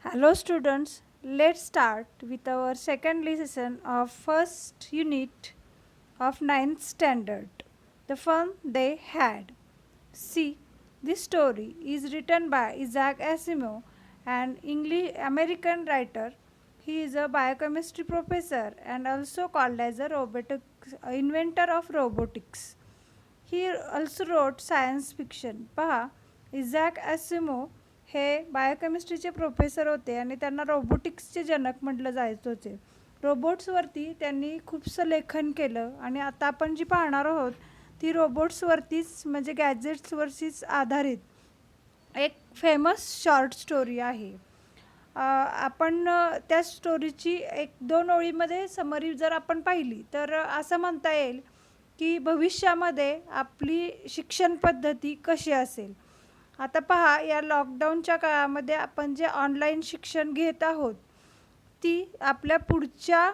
Hello students, let's start with our second lesson of first unit of ninth standard. The fun they had. See, this story is written by Isaac Asimov, an English American writer. He is a biochemistry professor and also called as a robotics inventor of robotics. He also wrote science fiction. पहा, इझॅक ॲसिमो हे बायोकेमिस्ट्रीचे professor होते आणि त्यांना रोबोटिक्सचे जनक म्हटलं जायचं होते. रोबोट्सवरती त्यांनी खूपसं लेखन केलं आणि आता आपण जी पाहणार आहोत ती रोबोट्सवरतीच म्हणजे गॅजेट्सवरतीच आधारित एक फेमस शॉर्ट स्टोरी आहे. आपण त्या स्टोरीची एक दोन ओळीमध्ये समरी जर आपण पाहिली तर असं म्हणता येईल की भविष्यामध्ये आपली शिक्षण पद्धती कशी असेल. आता पहा, या लॉकडाऊनच्या काळामध्ये आपण जे ऑनलाईन शिक्षण घेत आहोत ती आपल्या पुढच्या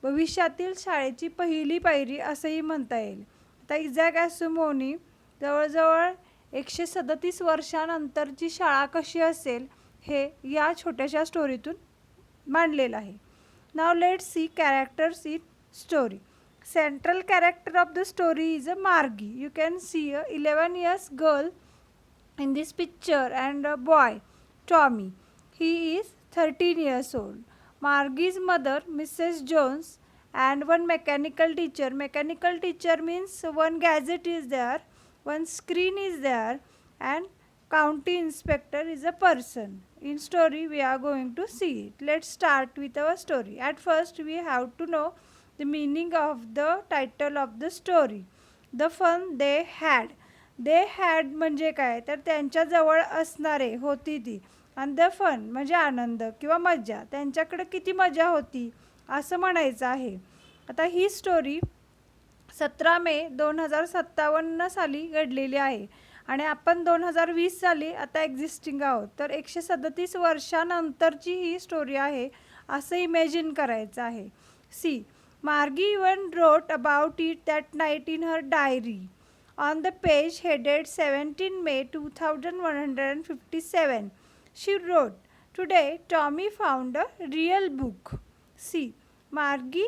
भविष्यातील शाळेची पहिली पायरी असंही म्हणता येईल. आता इझॅक ॲसिमोव्हनी जवळजवळ 137 वर्षानंतरची शाळा कशी असेल हे या छोट्याशा स्टोरीतून मांडलेलं आहे. Now let's see characters in story. Central character of the story is a Margie. You can see a 11 years girl in this picture and a boy, Tommy. He is 13 years old. Margie's mother, Mrs. Jones, and one mechanical teacher. Mechanical teacher means one gadget is there, one screen is there, and county inspector is a person. In story we are going to see it. Let's start with our story. At first we have to know the meaning of the title of the story. The fun they had. They had म्हणजे काय तर त्यांच्याजवळ असणारे होती ती, आणि the fun म्हणजे आनंद किंवा मजा, त्यांच्याकडे किती मजा होती असं म्हणायचं आहे. आता ही स्टोरी 17 मे 2057 साली घडलेली आहे आणि आपण 2020 साली आता एक्झिस्टिंग आहोत. तर 137 वर्षानंतरची ही स्टोरी आहे असं इमॅजिन करायचं आहे. See, Margie even wrote about it that night in her diary. On the page headed 17 May 2157, she wrote, "Today Tommy found a real book." See, Margie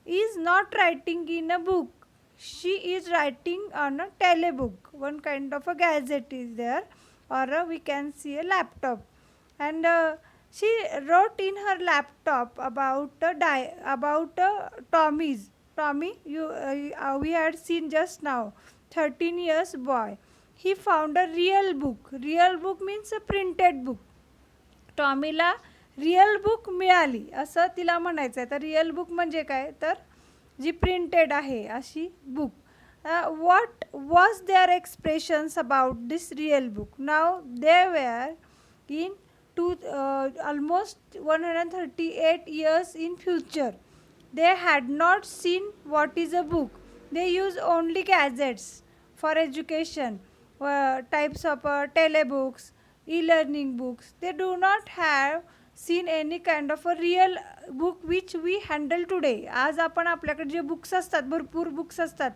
is not writing in a book. She is writing on a telebook. One kind of a gadget is there, or we can see a laptop. And she wrote in her laptop about Tommy. We had seen just now, 13 years boy. He found a real book. Real book means a printed book. टॉमीला real book मिळाली असं तिला म्हणायचं आहे. तर real book म्हणजे काय तर जी प्रिंटेड आहे अशी book. What was their expressions about this real book. Now they were in almost 138 years in future. They had not seen what is a book. They use only gadgets for education, types of telebooks, e-learning books. They do not have seen any kind of a real book which we handle today. आज आपण आपल्याकडे जे books असतात, भरपूर books असतात,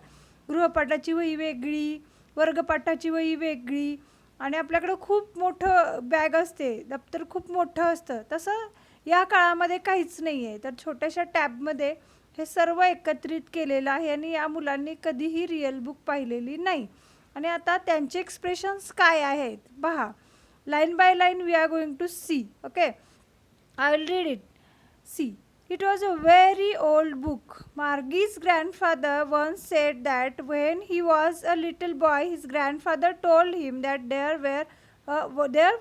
गृहपाठाची वही वेगळी, वर्गपाठाची वही वेगळी, आणि आपल्याकडं खूप मोठं बॅग असते, दप्तर खूप मोठं असतं. तसं या काळामध्ये काहीच नाही आहे. तर छोट्याशा टॅबमध्ये हे सर्व एकत्रित केलेलं आहे आणि या मुलांनी कधीही रिअल बुक पाहिलेली नाही. आणि आता त्यांचे एक्सप्रेशन्स काय आहेत पहा. Line by line we are going to see. Okay, I will read it. See, it was a very old book. Margie's grandfather once said that when he was a little boy, his grandfather told him that there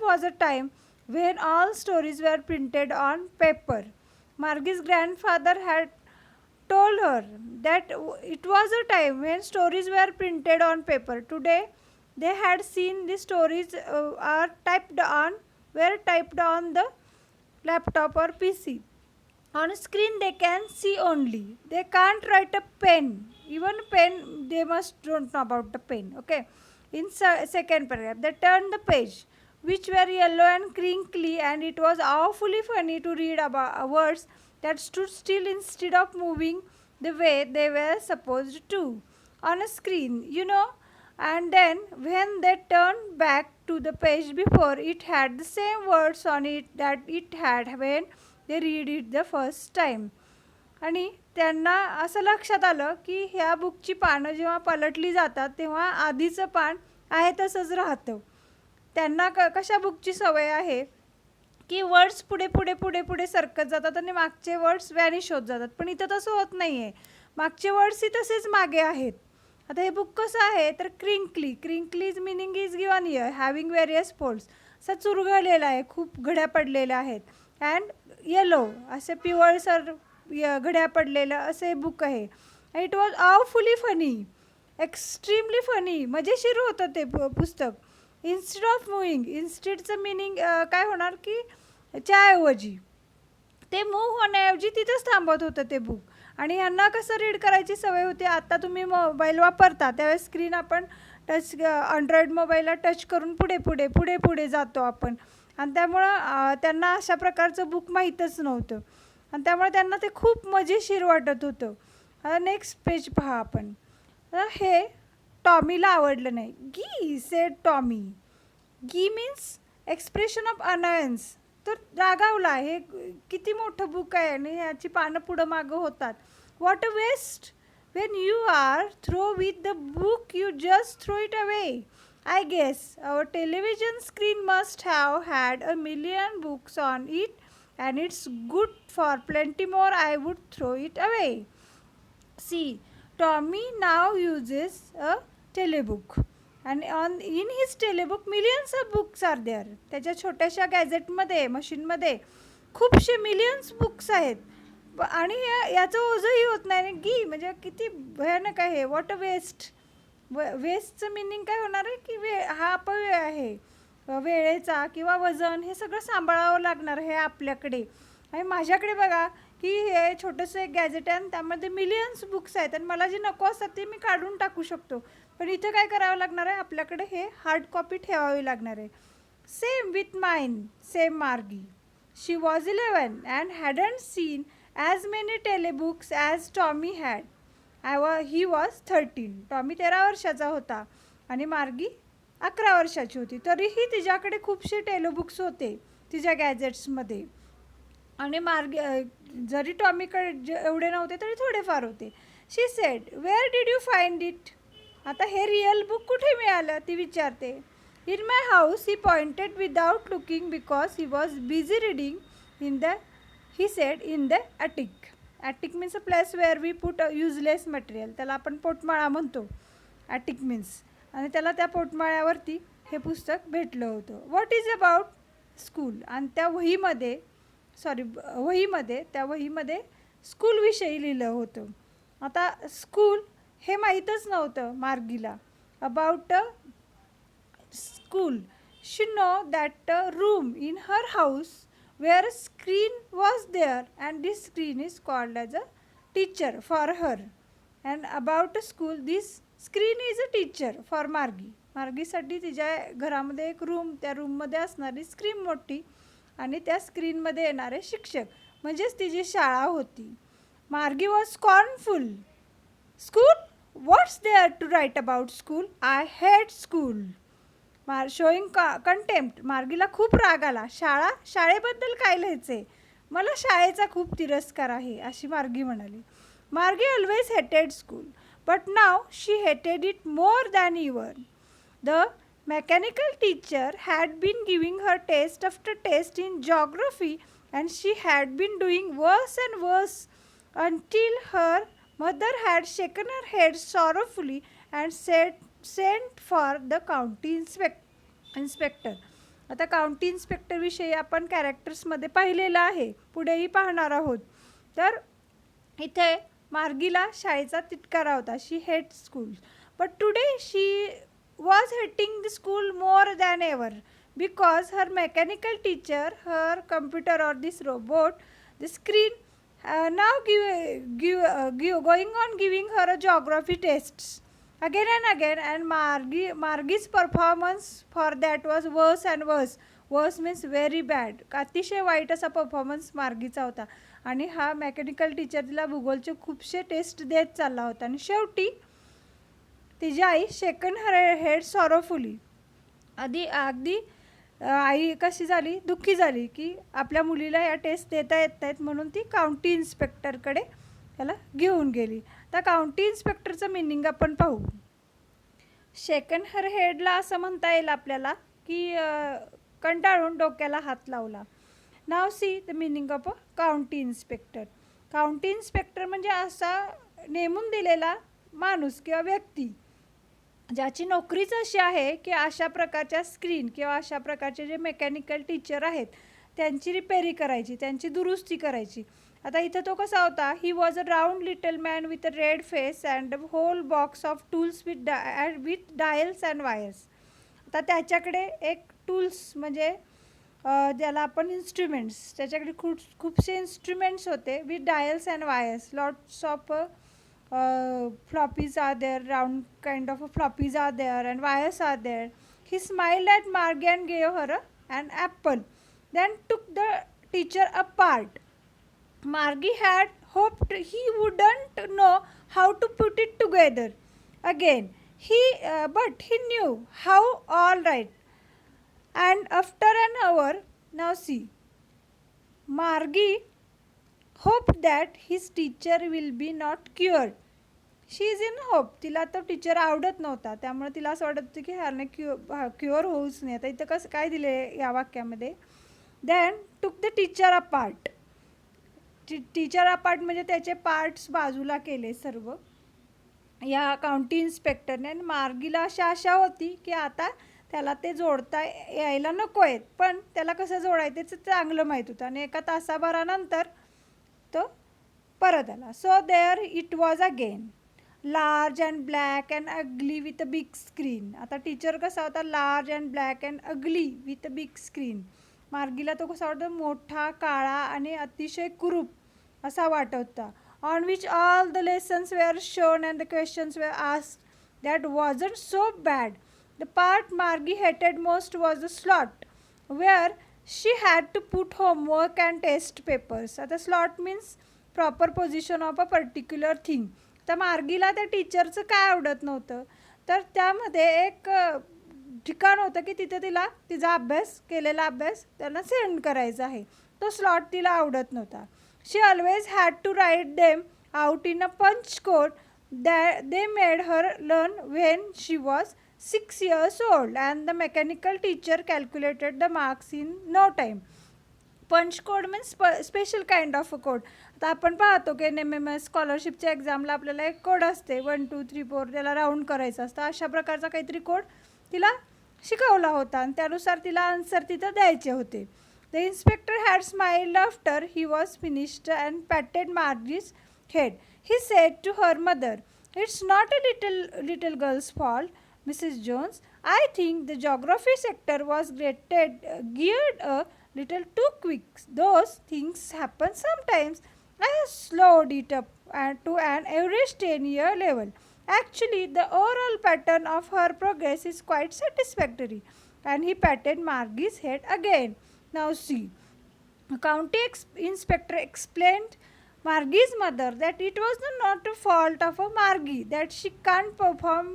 was a time when all stories were printed on paper. Margie's grandfather had told her that it was a time when stories were printed on paper. Today, they had seen the stories were typed on the laptop or PC. On a screen they can see only. They can't write a pen. Even pen they must don't know about the pen. Okay. In second paragraph, they turned the page, which were yellow and crinkly, and it was awfully funny to read about words that stood still instead of moving the way they were supposed to on a screen, And then when they turned back to the page before, it had the same words on it that it had when they read it the first time. आणि त्यांना असं लक्षात आलं की ह्या बुकची पानं जेव्हा पलटली जातात तेव्हा आधीचं पान आहे तसंच राहतं. त्यांना कशा बुकची सवय आहे की वर्ड्स पुढे पुढे पुढे पुढे सरकत जातात आणि मागचे वर्ड्स व्हॅनिश होत जातात. पण इथं तसं होत नाही आहे. मागचे वर्ड्सही तसेच मागे आहेत. आता हे बुक कसं आहे तर crinkly. Crinkly's meaning is given here, having various folds. असं चुरगळलेलं आहे, खूप घड्या पडलेल्या आहेत. अँड येलो, असे पिवळसर घड्या पडलेलं असं हे बुक आहे. It was awfully funny, extremely funny, मजेशीर होतं ते पुस्तक. इन्स्टेड ऑफ मुव्हिंग, इन्स्टेडचं मिनिंग काय होणार की च्याऐवजी, ते मूव्ह होण्याऐवजी तिथंच थांबत होतं ते बुक. आणि ह्यांना कसं रीड करायची सवय होती. आता तुम्ही मोबाईल वापरता त्यावेळेस स्क्रीन आपण टच, अँड्रॉईड मोबाईलला टच करून पुढे पुढे पुढे पुढे जातो आपण. आणि त्यामुळं त्यांना अशा प्रकारचं बुक माहीतच नव्हतं आणि त्यामुळे त्यांना ते खूप मजेशीर वाटत होतं. आता नेक्स्ट पेज पहा आपण. हे टॉमीला आवडलं नाही. गी सेड टॉमी. गी मीन्स एक्सप्रेशन ऑफ अनॉयन्स. तर रागावला. हे किती मोठं बुक आहे आणि ह्याची पानं पुढं मागं होतात. What a waste. When you are through with the book you just throw it away. I guess our television screen must have had a million books on it and it's good for plenty more. I would throw it away. See, Tommy now uses a Telebook and in his Telebook millions of books are there. त्याच्या छोट्याशा गॅजेटमध्ये, मशीनमध्ये खूपशे millions books आहेत आणि याचं ओझंही होत नाही. गी म्हणजे किती भयानक आहे. What a waste. वेस्टचं मिनिंग काय होणार आहे की हा अपव्यय आहे वेळेचा किंवा वजन. हे सगळं सांभाळावं लागणार आहे आपल्याकडे. आणि माझ्याकडे बघा की हे छोटंसं एक गॅजेट आहे आणि त्यामध्ये मिलियन्स बुक्स आहेत आणि मला जे नको असतात ते मी काढून टाकू शकतो. पण इथं काय करावं लागणार आहे, आपल्याकडे हे हार्ड कॉपी ठेवावी लागणार आहे. Same with mine, same Margie. She was 11 and hadn't seen as many telebooks as Tommy had. He was 13. Tommy 13 वर्षाचा होता आणि मार्गी 11 वर्षाची होती. तरीही तिच्याकडे खूपसे टेलोबुक्स होते तिच्या गॅजेट्समध्ये. आणि जरी टॉमीकडे एवढे नव्हते तरी थोडेफार होते. She said, where did you find it. आता हे रिअल बुक कुठे मिळालं ती विचारते. In my house. He pointed without looking because he was busy reading he said in the attic. Attic means a place where we put useless material. त्याला आपण पोटमाळा म्हणतो. Attic means. आणि त्याला त्या पोटमाळ्यावरती हे पुस्तक भेटलं होतं. What is about school. आणि त्या वहीमध्ये स्कूलविषयी लिहिलं होतं. आता स्कूल हे माहीतच नव्हतं मार्गीला. About school. She know that room in her house where a screen was there and this screen is called as a teacher for her. And about a school, this screen is a teacher for Margie. मार्गीसाठी तिच्या घरामध्ये एक room, त्या रूममध्ये असणारी screen मोठी आणि त्या स्क्रीनमध्ये येणारे शिक्षक म्हणजेच तिची शाळा होती. Margie was scornful. School. What's there to write about school. I hate school. Showing contempt. मार्गीला खूप राग आला. शाळेबद्दल काय लिहायचे, मला शाळेचा खूप तिरस्कार आहे अशी मार्गी म्हणाली. मार्गी ऑलवेज हेटेड school but now she hated it more than even. The mechanical teacher had been giving her test after test in geography and she had been doing worse and worse until her mother had shaken her head sorrowfully and sent for the county inspector. आता county इन्स्पेक्टरविषयी आपण कॅरेक्टर्समध्ये पाहिलेलं आहे, पुढेही पाहणार आहोत. तर इथे मार्गीला शाळेचा तिटकारा होता. She hate school but today she was hating the school more than ever because her mechanical teacher, her computer or this robot, the screen now going on giving her a geography tests again and again, and Margie's performance for that was worse and worse. Worse means very bad. अतिशय वाईट असा performance मार्गीचा होता आणि हा mechanical teacher तिला भूगोलचे खूपसे taste देत चालला होता. आणि शेवटी तिची आई शेकन हर हेड सॉरोफुली. अगदी अगदी आई कशी झाली, दुःखी झाली की आपल्या मुलीला या टेस्ट देता येत नाहीत, म्हणून ती काउंटी इन्स्पेक्टरकडे त्याला घेऊन गेली. तर काउंटी इन्स्पेक्टरचं मिनिंग आपण पाहू. शेकन हर हेडला असं म्हणता येईल आपल्याला की कंटाळून डोक्याला हात लावला. Now see the meaning of a county inspector. County inspector म्हणजे असा नेमून दिलेला माणूस किंवा व्यक्ती ज्याची नोकरीच अशी आहे की अशा प्रकारच्या स्क्रीन किंवा अशा प्रकारचे जे मेकॅनिकल टीचर आहेत त्यांची रिपेरी करायची, त्यांची दुरुस्ती करायची. आता इथं तो कसा होता, he was a round little man with a red face and a whole box of tools with dials and wires. आता त्याच्याकडे एक टूल्स म्हणजे ज्याला आपण इन्स्ट्रुमेंट्स, त्याच्याकडे खूपसे इन्स्ट्रुमेंट्स होते with dials and wires. Lots of floppies are there, round kind of a floppies are there and wires are there. He smiled at Margie and gave her an apple, then took the teacher apart. Margie had hoped he wouldn't know how to put it together again. But he knew how, all right. And after an hour, now see, Margie hoped that his teacher will be not cured. She is in hope. तिला तो teacher आवडत नव्हता, त्यामुळे तिला असं वाटत होतं की ह्याने क्युअर होऊच नाही. आता इथं कसं काय दिले या वाक्यामध्ये, then took the teacher apart. Teacher apart म्हणजे त्याचे पार्ट्स बाजूला केले सर्व या काउंटी इन्स्पेक्टरने. आणि मार्गीला अशी आशा होती की आता त्याला ते जोडता यायला नको आहेत, पण त्याला कसं जोडायचं चांगलं माहीत होतं. आणि एका तासाभरानंतर तो परत आला. So there it was again, large and black and ugly with a big screen. आता टीचर कसा होता, large and black and ugly with a big screen. मार्गीला तो कसा वाटतो, मोठा, काळा आणि अतिशय कुरूप असा वाटत होता. On which all the lessons were shown and the questions were asked. That wasn't so bad. The part Margie hated most was the slot where she had to put homework and test papers. आता slot means proper position of a particular thing. तर मार्गीला त्या टीचरचं काय आवडत नव्हतं, तर त्यामध्ये एक ठिकाण होतं की तिथे तिला तिचा अभ्यास, केलेला अभ्यास त्यांना सेंड करायचा आहे. तो स्लॉट तिला आवडत नव्हता. She always had to write them out in a punch code that they made her learn when she was 6 years old, and the mechanical teacher calculated the marks in no time. पंच code means special kind of a code. आता आपण पाहतो की NMMS स्कॉलरशिपच्या एक्झामला आपल्याला एक code असते 1 2 3 4, त्याला round करायचं असतं. अशा प्रकारचा काहीतरी कोड तिला शिकवला होता आणि त्यानुसार तिला आन्सर तिथं द्यायचे होते. The inspector had smiled after he was finished and patted Margie's head. He said to her mother, it's not a little girl's fault, Mrs. Jones. I think the geography sector was geared a little too quick. Those things happen sometimes. I have slowed it up to an average 10-year level. Actually, the overall pattern of her progress is quite satisfactory. And he patted Margie's head again. Now see, the county inspector explained Margie's mother that it was not a fault of a Margie that she can't perform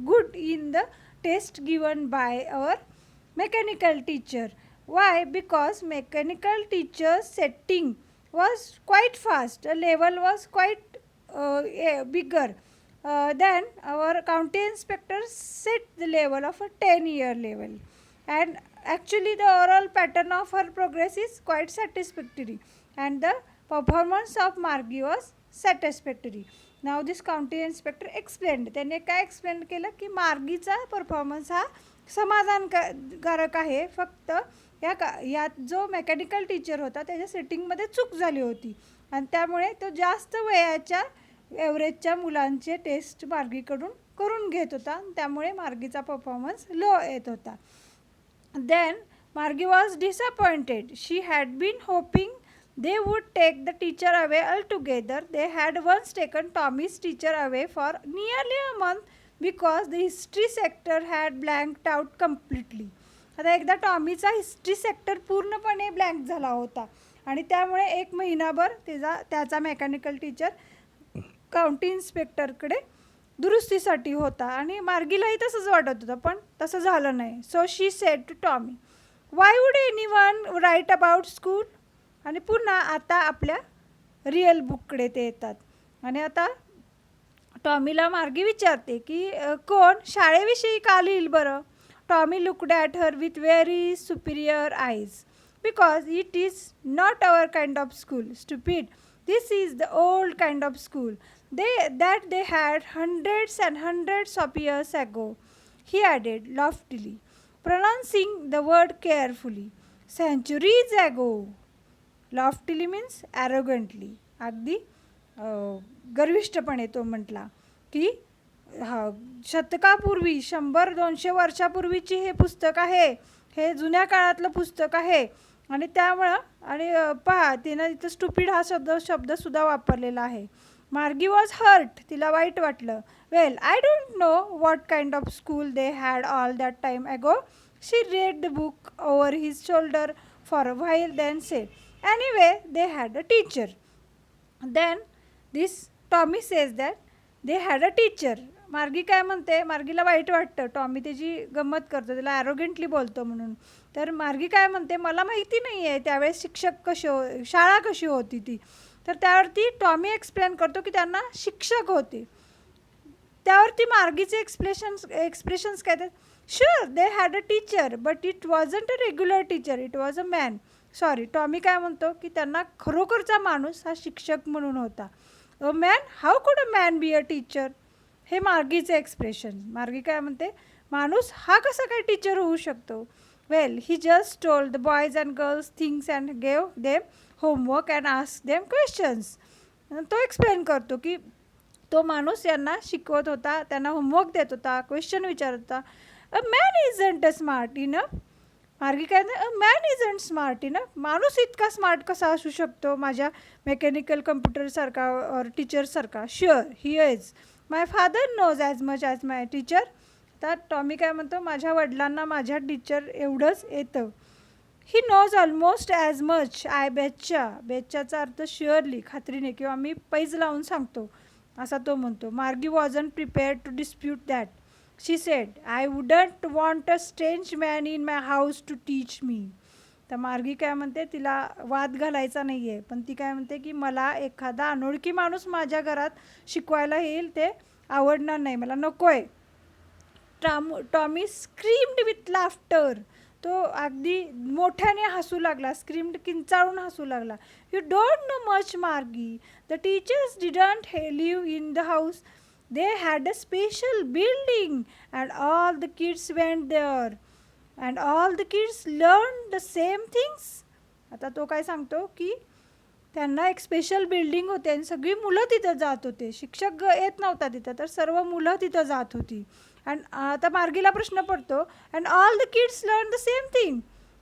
good in the test given by our mechanical teacher. Why? Because mechanical teacher's setting was quite fast. The level was quite bigger than our county inspector set the level of a 10-year level. And actually the overall pattern of her progress is quite satisfactory. And the performance of Margie was satisfactory. Now this county inspector explained. त्याने काय explain केलं की मार्गीचा performance हा समाधानकारक आहे. फक्त यात जो मेकॅनिकल टीचर होता त्याच्या सेटिंगमध्ये चूक झाली होती आणि त्यामुळे तो जास्त वयाच्या ॲव्हरेजच्या मुलांचे टेस्ट मार्गीकडून करून घेत होता. त्यामुळे मार्गीचा परफॉर्मन्स लो येत होता. Then Margie was disappointed. She had been hoping they would take the teacher away altogether. They had once taken Tommy's teacher away for nearly a month because the history sector had blanked out completely. आता एकदा टॉमीचा history sector पूर्णपणे blank झाला होता आणि त्यामुळे 1 महिनाभर त्याचा mechanical teacher county इन्स्पेक्टरकडे दुरुस्तीसाठी होता आणि मार्गीलाही तसंच वाटत होतं, पण तसं झालं नाही. So she said to Tommy, why would anyone write about school. आणि पुन्हा आता आपल्या रिअल बुककडे ते येतात. आणि आता टॉमीला मार्गी विचारते की कोण शाळेविषयी का लिहिल बरं. Tommy looked at her with very Superior eyes, because it is not our kind of school, stupid. This is the old kind of school that they had hundreds and hundreds of years ago, he added loftily, pronouncing the word carefully. Centuries ago. Loftily means arrogantly. अगदी गर्विष्ठपणे तो म्हटला की शतकापूर्वी 100-200 वर्षापूर्वीची हे पुस्तक आहे, हे जुन्या काळातलं पुस्तक आहे. आणि त्यामुळं आणि पहा तिनं इथं स्टुपिड हा शब्दसुद्धा वापरलेला आहे. मार्गी वॉज हर्ट, तिला वाईट वाटलं. Well, I don't know what kind of school they had all that time ago. She read the book over his shoulder for a while, then said, anyway they had a teacher. Then this Tommy says that they had a teacher. Margie काय म्हणते, मार्गीला वाईट वाटतं, Tommy त्याची गंमत करतो, त्याला ॲरोगेंटली बोलतो म्हणून. तर मार्गी काय म्हणते, मला माहिती नाही आहे त्यावेळेस शिक्षक शाळा कशी होती ती. तर त्यावरती टॉमी एक्सप्लेन करतो की त्यांना शिक्षक होते. त्यावरती मार्गीचे एक्सप्रेशन्स काय आहेत, sure they had a teacher but it wasn't a regular teacher, it was a man. Sorry, Tommy काय म्हणतो की त्यांना खरोखरचा माणूस हा शिक्षक म्हणून होता. अ मॅन, हाऊ कुड a man be a teacher. हे मार्गीचे एक्सप्रेशन. मार्गी काय म्हणते, माणूस हा कसा काय टीचर होऊ शकतो. Well, he just told the boys and girls things and gave them homework and ask them questions. तो एक्सप्लेन करतो की तो माणूस यांना शिकवत होता, त्यांना होमवर्क देत होता, क्वेश्चन विचारत होता. A man isn't a smart enough. मार्गी काय म्हणते, a man isn't smart enough. माणूस इतका स्मार्ट कसा असू शकतो माझ्या मेकॅनिकल कम्प्युटरसारखा और टीचरसारखा. Sure he is. My father knows as much as my teacher. तर टॉमी काय म्हणतो, माझ्या वडिलांना माझ्या टीचर एवढंच येतं. He knows almost as much. I betcha. बेच्चाचा अर्थ शुअरली, खात्रीने, किंवा मी पैज लावून सांगतो असा तो म्हणतो. Margie wasn't prepared to dispute that. She said, I wouldn't want a strange man in my house to teach me. तर मार्गी काय म्हणते, तिला वाद घालायचा नाही आहे, पण ती काय म्हणते की मला एखादा अनोळखी माणूस माझ्या घरात शिकवायला येईल ते आवडणार नाही, मला नको आहे. Tommy screamed with laughter. तो अगदी मोठ्याने हसू लागला, स्क्रीम्ड किंचाळून हसू लागला. You don't know much Margie. The teachers didn't live in the house. They had a special building and all the kids went there and all the kids learn the same things. आता तो काय सांगतो की त्यांना एक special building होते आणि सगळी मुलं तिथं जात होते. शिक्षक येत नव्हता तिथं, तर सर्व मुलं तिथं जात होती. अँड आता मार्गीला प्रश्न पडतो, and all the kids learn the same thing.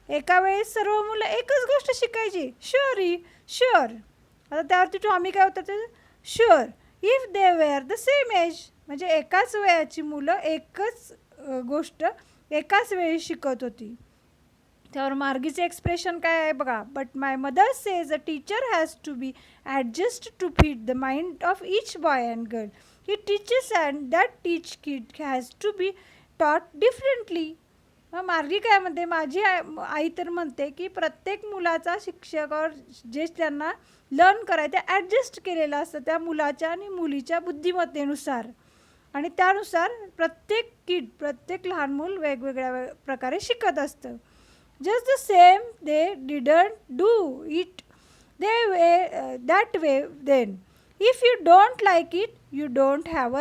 एका वेळेस सर्व मुलं एकच गोष्ट शिकायची. शुअर. आता त्यावरती टॉमी काय होतं, ते sure if they were the same age. म्हणजे एकाच वयाची मुलं एकच गोष्ट एकाच वेळी शिकत होती. त्यावर मार्गीचे एक्सप्रेशन काय आहे बघा. But my mother says a teacher has to be adjust to fit the mind of each boy and girl. He teachers and that teach kid has to be taught differently. मग मार्गी काय म्हणते, माझी आई तर म्हणते की प्रत्येक मुलाचा शिक्षकावर जे त्यांना लर्न करायचं ते ॲडजस्ट केलेलं असतं त्या मुलाच्या आणि मुलीच्या बुद्धिमत्तेनुसार. आणि त्यानुसार प्रत्येक लहान मूल वेगवेगळ्या प्रकारे शिकत असतं. Just the same, they didn't do it that way then. If you don't like it, you don't have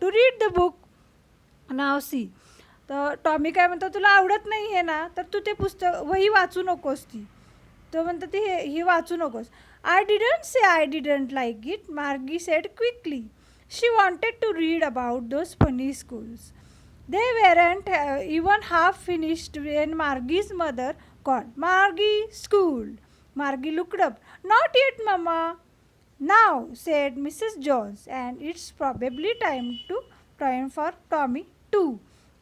to read the book. Now see. तर टॉमी काय म्हणतो, तुला आवडत नाही आहे ना, तर तू ते पुस्तक वही वाचू नकोस. तो म्हणतो ती ही वाचू नकोस. I didn't say I didn't like it, Margie said quickly. She wanted to read about those funny schools. They weren't even half finished when Margie's mother called. Margie, school. Margie looked up. Not yet, Mama. Now, said Mrs. Jones, and it's probably time for Tommy too.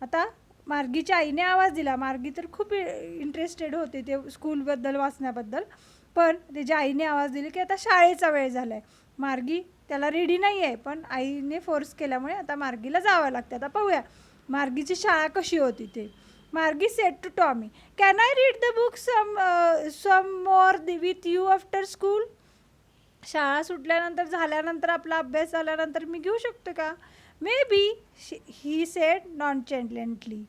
आता मार्गीच्या आईने आवाज दिला. मार्गी तर खूप interested होते ते स्कूलबद्दल वाचण्याबद्दल, पण त्याच्या आईने आवाज दिली की आता शाळेचा वेळ झाला आहे. मार्गी त्याला रेडी नाही आहे, पण आईने फोर्स केल्यामुळे आता मार्गीला जावं लागतं. आता पाहूया मार्गीची शाळा कशी होती ते. Margie said to Tommy, can I read the book some more with you after school. शाळा सुटल्यानंतर झाल्यानंतर आपला अभ्यास झाल्यानंतर मी घेऊ शकतो का. Maybe he said nonchalantly.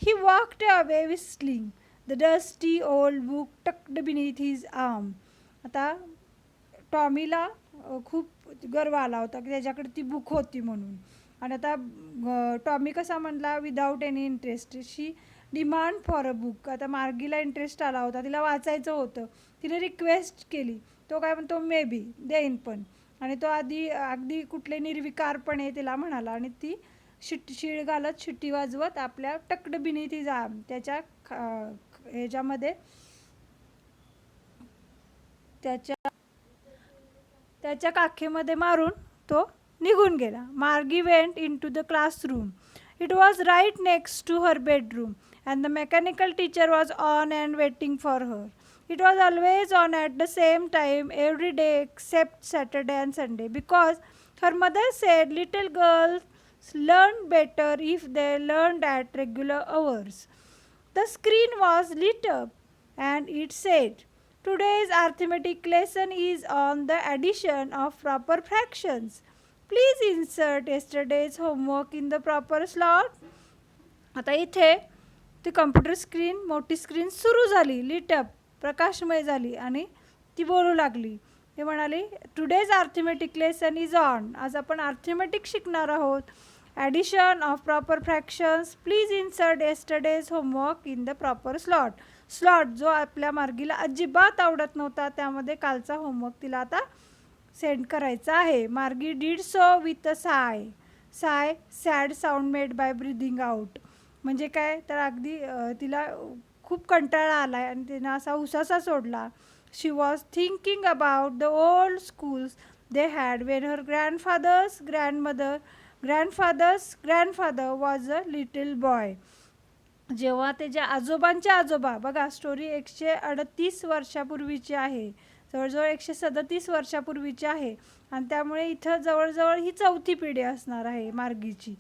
He walked away whistling the dusty old book tucked beneath his arm. आता टॉमीला खूप गर्व आला होता की त्याच्याकडे ती बुक होती म्हणून. आणि आता टॉमी कसा म्हणला, without any interest. She demand for a book. आता मार्गीला इंटरेस्ट आला होता, तिला वाचायचं होतं. तिने रिक्वेस्ट केली. तो काय म्हणतो, मे बी देईन पण. आणि तो अगदी कुठले निर्विकारपणे तिला म्हणाला. आणि ती शीळ घालत शिट्टी वाजवत आपल्या टक्ड बिनीथ जाम त्याच्या ह्याच्यामध्ये त्याच्या काखेमध्ये मारून तो निघून गेला. Margie went into the classroom. It was right next to her bedroom and the mechanical teacher was on and waiting for her. It was always on at the same time every day except Saturday and Sunday, because her mother said little girls learned better if they learned at regular hours. The screen was lit up and it said, "Today's arithmetic lesson is on the addition of proper fractions. Please insert yesterday's homework in the proper slot." आता इथे ती computer screen, मोठी screen सुरू झाली, lit up, प्रकाशमय झाली आणि ती बोलू लागली. ते म्हणाली, today's arithmetic lesson is on. आज आपण अर्थमॅटिक शिकणार आहोत. Addition of proper fractions. Please insert yesterday's homework in the proper slot. Slot जो आपल्या मार्गीला अजिबात आवडत नव्हता, त्यामध्ये कालचा होमवर्क तिला आता सेंड करायचा आहे. मार्गी डीड सो विथ अ साय. साय, sad sound made by breathing out. म्हणजे काय तर अगदी तिला खूप कंटाळा आला आहे आणि तिनं असा उसासा सोडला. She was thinking about the old schools they had when her grandfather was a little boy. जेव्हा त्याच्या आजोबांचे आजोबा, बघा स्टोरी 138 वर्षापूर्वीची आहे, जवळजवळ 137 वर्षापूर्वीची आहे. आणि त्यामुळे इथं जवळजवळ ही 4थी पिढी असणार आहे मार्गीची.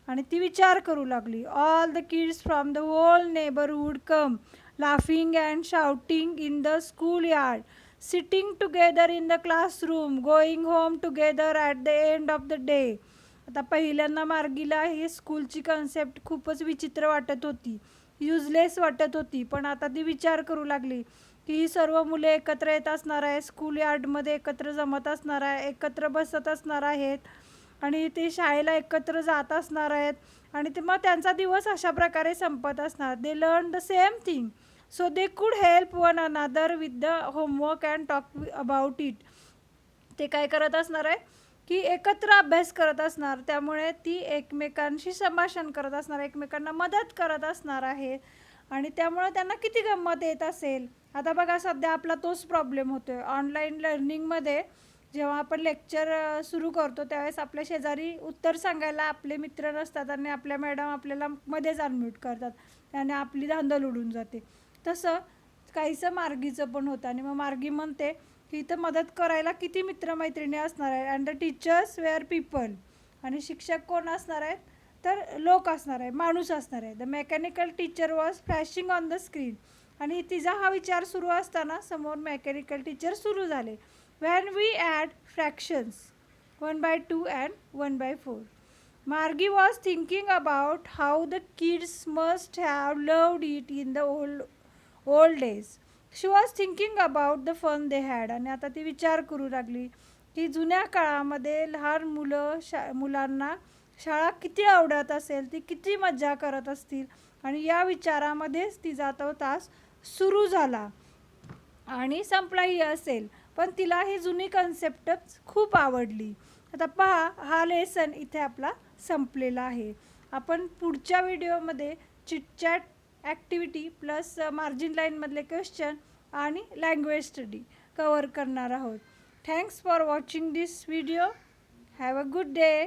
आणि ती विचार करू लागली. All the kids from the whole neighbourhood come laughing and shouting in the school yard, sitting together in the classroom, going home together at the end of the day. आता पहिल्यांदा मार्गीला ही स्कूलची कन्सेप्ट खूपच विचित्र वाटत होती, युजलेस वाटत होती. पण आता ती विचार करू लागली की ही सर्व मुले एकत्र येत असणार आहे, स्कूल यार्डमध्ये एकत्र जमत असणार आहे, एकत्र बसत असणार आहेत आणि ते शाळेला एकत्र जात असणार आहेत. आणि ते मग त्यांचा दिवस अशा प्रकारे संपत असणार. They learn the same thing so they could help one another with the homework and talk about it. ते काय करत असणार आहे की एकत्र अभ्यास करत असणार, त्यामुळे ती एकमेकांशी संभाषण करत असणार, एकमेकांना मदत करत असणार आहे. आणि त्यामुळे त्यांना किती गंमत येत असेल. आता बघा सध्या आपला तोच प्रॉब्लेम होतो आहे. ऑनलाईन लर्निंगमध्ये जेव्हा आपण लेक्चर सुरू करतो त्यावेळेस आपल्या शेजारी उत्तर सांगायला आपले मित्र नसतात आणि आपल्या मॅडम आपल्याला मध्येच अनम्यूट करतात आणि आपली धांदल उडून जाते. तसं काहीसं मार्गीचं पण होतं. आणि मग मार्गी म्हणते की इथं मदत करायला किती मित्रमैत्रिणी असणार आहे. And the teachers were people. आणि शिक्षक कोण असणार आहेत तर लोक असणार आहे, माणूस असणार आहे. The mechanical teacher was flashing on the screen. आणि तिचा हा विचार सुरू असताना समोर मेकॅनिकल टीचर सुरू झाले. When we add fractions 1/2 and 1/4. Margie was thinking about how the kids must have loved it in the old days. She was thinking about the fun they had. आणि आता ती विचार करू लागली की जुन्या काळामध्ये लहान मुलांना शाळा किती आवडत असेल, ती किती मज्जा करत असतील. आणि या विचारामध्येच तिचा तो तास सुरू झाला आणि संपलाही असेल. पण तिला ही जुनी कन्सेप्टच खूप आवडली. आता पहा, हा लेसन इथे आपला संपलेला आहे. आपण पुढच्या व्हिडिओमध्ये चिटचॅट ॲक्टिव्हिटी प्लस मार्जिन लाईनमधले क्वेश्चन आणि लँग्वेज स्टडी कवर करणार आहोत. Thanks for watching this video. Have a good day.